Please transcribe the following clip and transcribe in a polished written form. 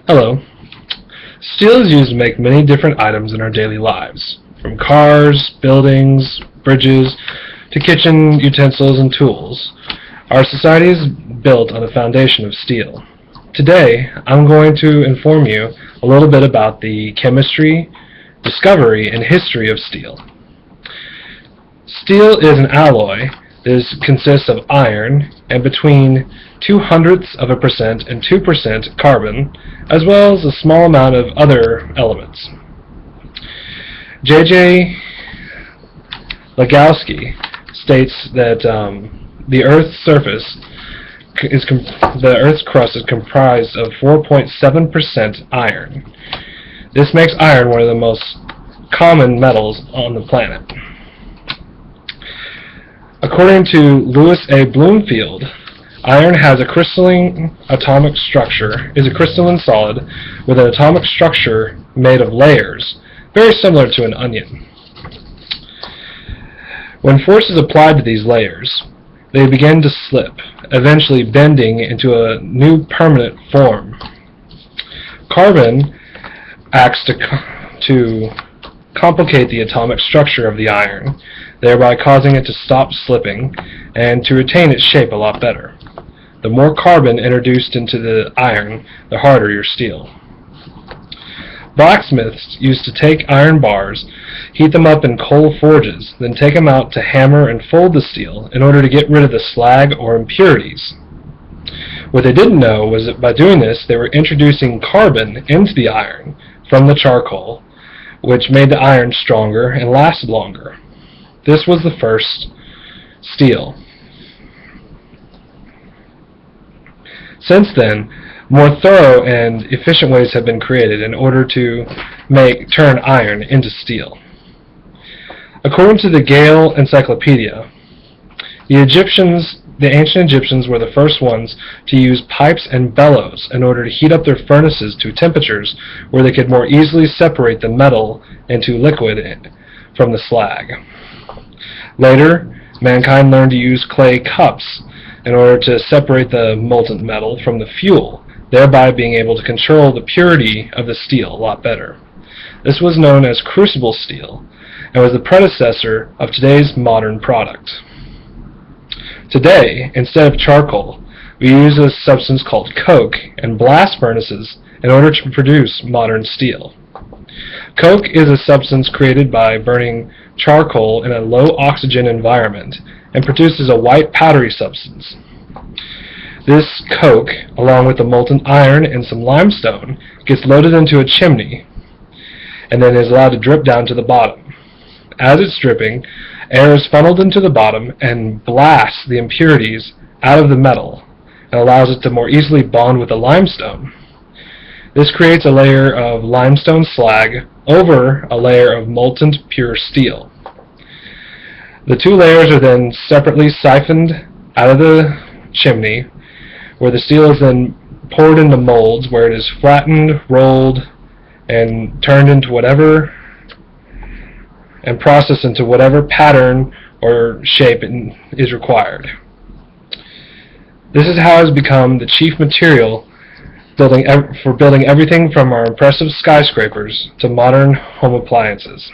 Hello. Steel is used to make many different items in our daily lives, from cars, buildings, bridges, to kitchen utensils and tools. Our society is built on a foundation of steel. Today, I'm going to inform you a little bit about the chemistry, discovery, and history of steel. Steel is an alloy that consists of iron and between 0.02% and 2% carbon, as well as a small amount of other elements. J.J. Legowski states that the Earth's crust is comprised of 4.7% iron. This makes iron one of the most common metals on the planet. According to Lewis A. Bloomfield, iron has a crystalline atomic structure, is a crystalline solid with an atomic structure made of layers, very similar to an onion. When force is applied to these layers, they begin to slip, eventually bending into a new permanent form. Carbon acts to complicate the atomic structure of the iron, thereby causing it to stop slipping and to retain its shape a lot better. The more carbon introduced into the iron, the harder your steel. Blacksmiths used to take iron bars, heat them up in coal forges, then take them out to hammer and fold the steel in order to get rid of the slag or impurities. What they didn't know was that by doing this, they were introducing carbon into the iron from the charcoal, which made the iron stronger and lasted longer. This was the first steel. Since then, more thorough and efficient ways have been created in order to turn iron into steel. According to the Gale Encyclopedia, the ancient Egyptians were the first ones to use pipes and bellows in order to heat up their furnaces to temperatures where they could more easily separate the metal into liquid from the slag. Later, mankind learned to use clay cups in order to separate the molten metal from the fuel, thereby being able to control the purity of the steel a lot better. This was known as crucible steel and was the predecessor of today's modern product. Today, instead of charcoal, we use a substance called coke and blast furnaces in order to produce modern steel. Coke is a substance created by burning charcoal in a low oxygen environment and produces a white powdery substance. This coke, along with the molten iron and some limestone, gets loaded into a chimney and then is allowed to drip down to the bottom. As it's dripping, air is funneled into the bottom and blasts the impurities out of the metal and allows it to more easily bond with the limestone. This creates a layer of limestone slag over a layer of molten pure steel. The two layers are then separately siphoned out of the chimney, where the steel is then poured into molds where it is flattened, rolled, and turned into whatever, and processed into whatever pattern or shape is required. This is how it has become the chief material for building everything from our impressive skyscrapers to modern home appliances.